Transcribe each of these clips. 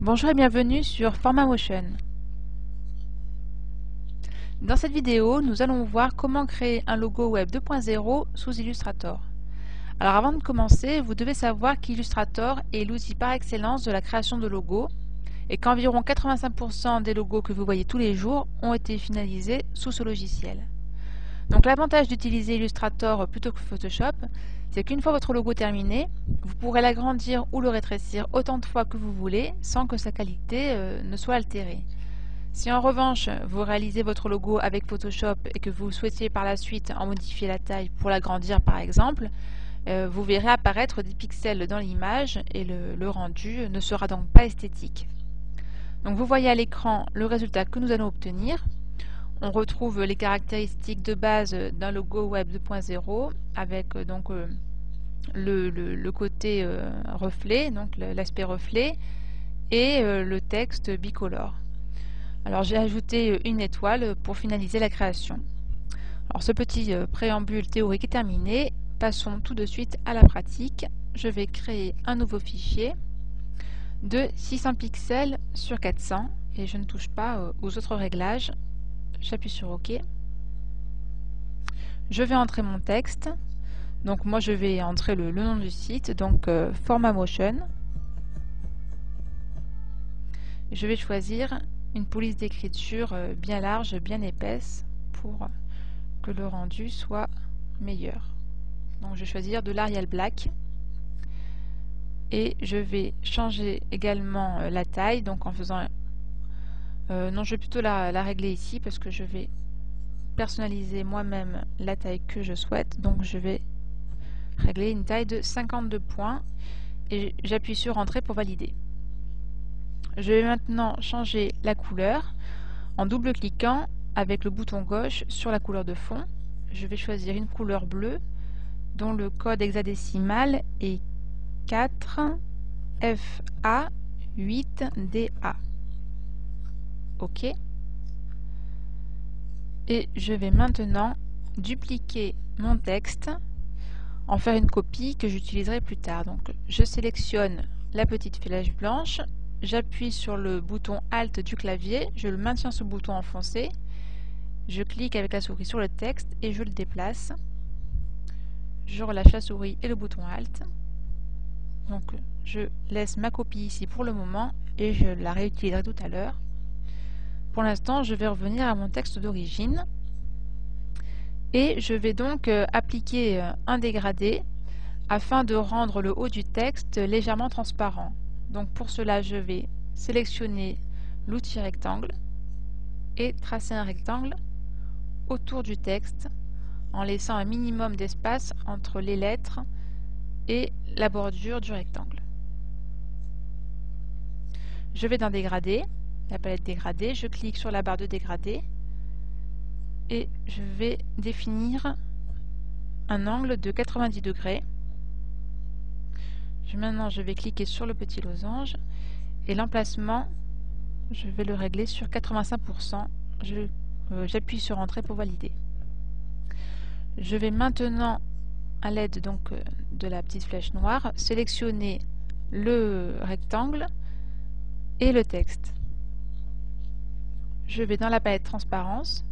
Bonjour et bienvenue sur FormaMotion. Dans cette vidéo, nous allons voir comment créer un logo web 2.0 sous Illustrator. Alors avant de commencer, vous devez savoir qu'Illustrator est l'outil par excellence de la création de logos et qu'environ 85% des logos que vous voyez tous les jours ont été finalisés sous ce logiciel. Donc l'avantage d'utiliser Illustrator plutôt que Photoshop, c'est qu'une fois votre logo terminé, vous pourrez l'agrandir ou le rétrécir autant de fois que vous voulez sans que sa qualité ne soit altérée. Si en revanche vous réalisez votre logo avec Photoshop et que vous souhaitiez par la suite en modifier la taille pour l'agrandir par exemple, vous verrez apparaître des pixels dans l'image et le rendu ne sera donc pas esthétique. Donc vous voyez à l'écran le résultat que nous allons obtenir. On retrouve les caractéristiques de base d'un logo web 2.0 avec donc le côté reflet, donc l'aspect reflet, et le texte bicolore. Alors j'ai ajouté une étoile pour finaliser la création. Alors ce petit préambule théorique est terminé. Passons tout de suite à la pratique. Je vais créer un nouveau fichier de 600 pixels sur 400 et je ne touche pas aux autres réglages. J'appuie sur OK. Je vais entrer mon texte. Donc moi je vais entrer le nom du site, donc FormaMotion. Je vais choisir une police d'écriture bien large, bien épaisse pour que le rendu soit meilleur. Donc je vais choisir de l'Arial Black et je vais changer également la taille, donc en faisant non, je vais plutôt la régler ici parce que je vais personnaliser moi-même la taille que je souhaite. Donc je vais régler une taille de 52 points et j'appuie sur Entrée pour valider. Je vais maintenant changer la couleur en double-cliquant avec le bouton gauche sur la couleur de fond. Je vais choisir une couleur bleue dont le code hexadécimal est 4FA8DA. OK. Et je vais maintenant dupliquer mon texte, en faire une copie que j'utiliserai plus tard. Donc je sélectionne la petite flèche blanche, j'appuie sur le bouton Alt du clavier, je le maintiens ce bouton enfoncé, je clique avec la souris sur le texte et je le déplace. Je relâche la souris et le bouton Alt. Donc je laisse ma copie ici pour le moment et je la réutiliserai tout à l'heure. Pour l'instant, je vais revenir à mon texte d'origine et je vais donc appliquer un dégradé afin de rendre le haut du texte légèrement transparent. Donc pour cela, je vais sélectionner l'outil rectangle et tracer un rectangle autour du texte en laissant un minimum d'espace entre les lettres et la bordure du rectangle. Je vais dans dégradé, la palette dégradé, je clique sur la barre de dégradé et je vais définir un angle de 90 degrés. Maintenant je vais cliquer sur le petit losange et l'emplacement je vais le régler sur 85%. J'appuie sur Entrée pour valider. Je vais maintenant à l'aide donc de la petite flèche noire sélectionner le rectangle et le texte. Je vais dans la palette transparence,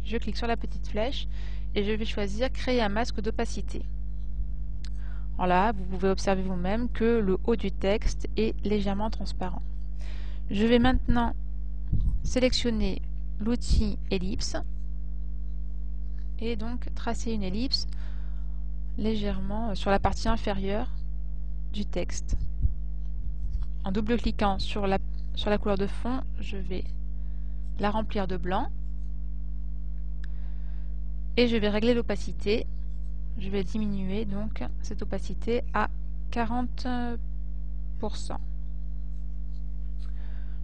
je clique sur la petite flèche et je vais choisir créer un masque d'opacité. Alors là, vous pouvez observer vous-même que le haut du texte est légèrement transparent. Je vais maintenant sélectionner l'outil ellipse et donc tracer une ellipse légèrement sur la partie inférieure du texte. En double-cliquant sur la couleur de fond, je vais la remplir de blanc et je vais régler l'opacité. Je vais diminuer donc cette opacité à 40%.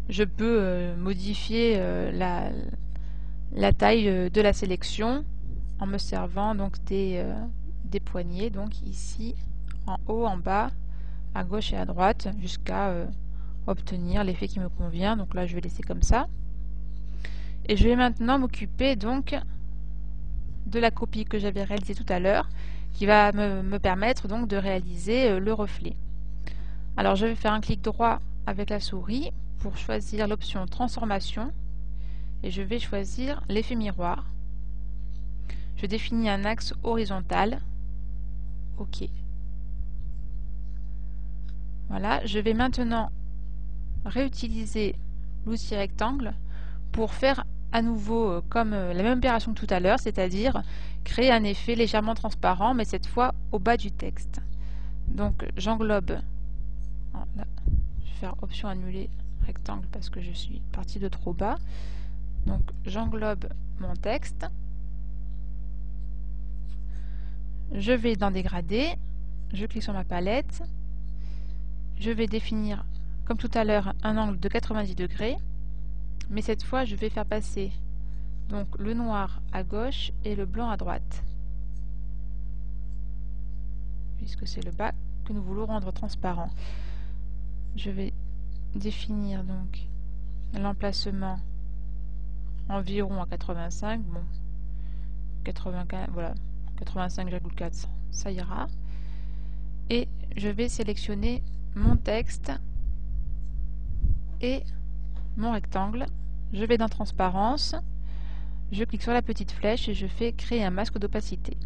Je peux modifier la taille de la sélection en me servant donc des poignées, donc ici en haut, en bas, à gauche et à droite, jusqu'à obtenir l'effet qui me convient. Donc là je vais laisser comme ça. Et je vais maintenant m'occuper donc de la copie que j'avais réalisée tout à l'heure, qui va me permettre donc de réaliser le reflet. Alors je vais faire un clic droit avec la souris pour choisir l'option transformation et je vais choisir l'effet miroir. Je définis un axe horizontal. OK. Voilà, je vais maintenant réutiliser l'outil rectangle pour faire à nouveau comme la même opération que tout à l'heure, c'est-à-dire créer un effet légèrement transparent, mais cette fois au bas du texte. Donc j'englobe, je vais faire option annuler rectangle parce que je suis partie de trop bas. Donc j'englobe mon texte, je vais dans dégradé, je clique sur ma palette, je vais définir comme tout à l'heure un angle de 90 degrés, mais cette fois je vais faire passer donc le noir à gauche et le blanc à droite, puisque c'est le bas que nous voulons rendre transparent. Je vais définir donc l'emplacement environ à 85, bon 95, voilà 85,4, ça ira, et je vais sélectionner mon texte et mon rectangle. Je vais dans transparence, je clique sur la petite flèche et je fais créer un masque d'opacité.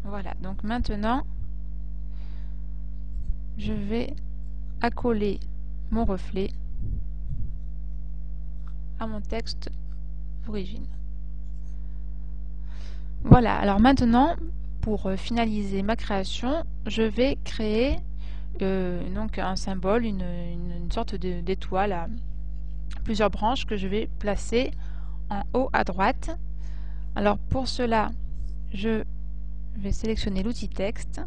Voilà, donc maintenant je vais accoler mon reflet à mon texte d'origine. Voilà, alors maintenant pour finaliser ma création, je vais créer donc un symbole, une sorte d'étoile à plusieurs branches que je vais placer en haut à droite. Alors pour cela, je vais sélectionner l'outil texte,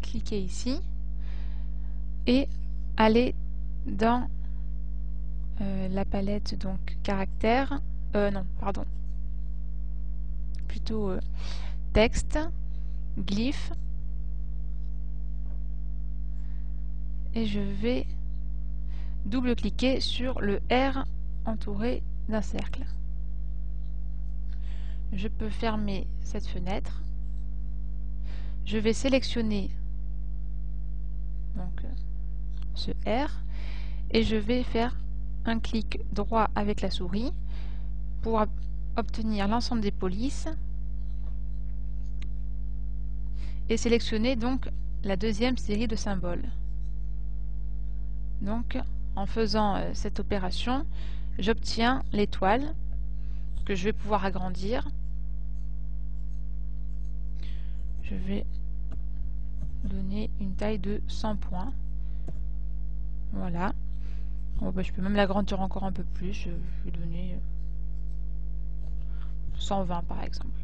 cliquer ici et aller dans la palette donc caractère, non pardon, plutôt texte, glyphe, et je vais double-cliquer sur le R entouré d'un cercle. Je peux fermer cette fenêtre. Je vais sélectionner donc ce R et je vais faire un clic droit avec la souris pour obtenir l'ensemble des polices et sélectionner donc la deuxième série de symboles. Donc en faisant cette opération, j'obtiens l'étoile que je vais pouvoir agrandir. Je vais donner une taille de 100 points. Voilà. Bon, bah, je peux même l'agrandir encore un peu plus. Je vais donner 120 par exemple.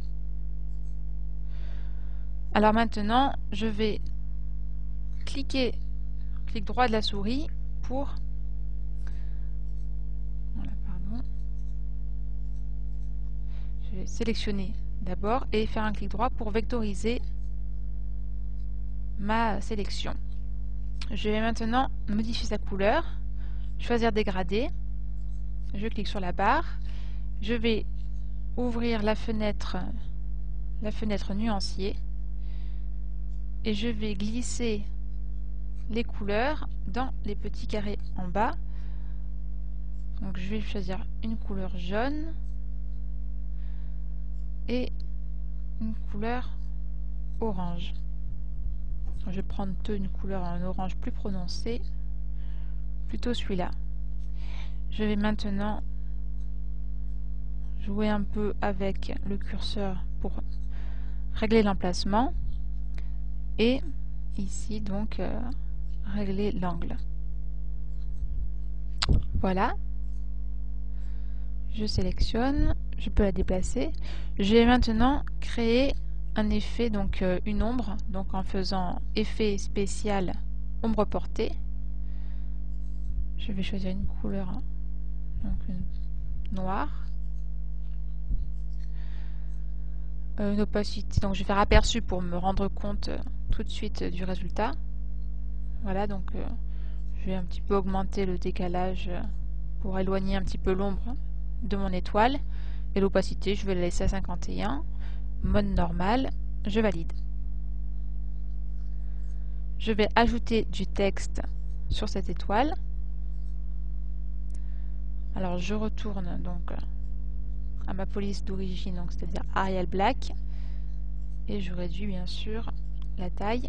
Alors maintenant, je vais clic droit de la souris pour je vais sélectionner d'abord et faire un clic droit pour vectoriser ma sélection. Je vais maintenant modifier sa couleur, choisir dégradé, je clique sur la barre, je vais ouvrir la fenêtre nuancier et je vais glisser les couleurs dans les petits carrés en bas. Donc je vais choisir une couleur jaune et une couleur orange. Je vais prendre une couleur en orange plus prononcée, plutôt celui-là. Je vais maintenant jouer un peu avec le curseur pour régler l'emplacement et ici donc régler l'angle. Voilà, je sélectionne, je peux la déplacer. Je vais maintenant créer un effet, donc une ombre, donc en faisant effet spécial ombre portée. Je vais choisir une couleur, donc une noire. Une opacité, donc je vais faire aperçu pour me rendre compte tout de suite du résultat. Voilà, donc je vais un petit peu augmenter le décalage pour éloigner un petit peu l'ombre de mon étoile. Et l'opacité, je vais la laisser à 51. Mode normal, je valide. je vais ajouter du texte sur cette étoile. Alors je retourne donc à ma police d'origine, donc c'est-à-dire Arial Black, et je réduis bien sûr la taille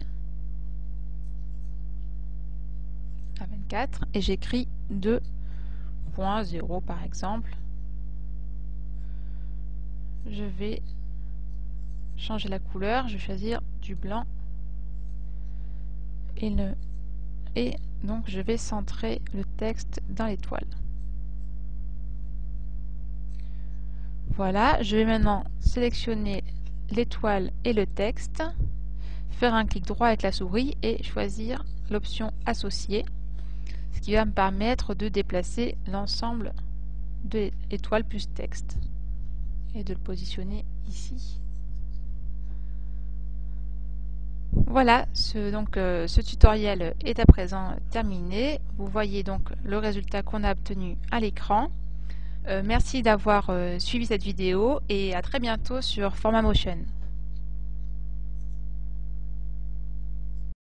à 24 et j'écris 2.0 par exemple. Je vais changer la couleur, je vais choisir du blanc et donc je vais centrer le texte dans l'étoile. Voilà, je vais maintenant sélectionner l'étoile et le texte, faire un clic droit avec la souris et choisir l'option associer, ce qui va me permettre de déplacer l'ensemble de l'étoile plus texte et de le positionner ici. Voilà, ce tutoriel est à présent terminé. Vous voyez donc le résultat qu'on a obtenu à l'écran. Merci d'avoir suivi cette vidéo et à très bientôt sur Formamotion.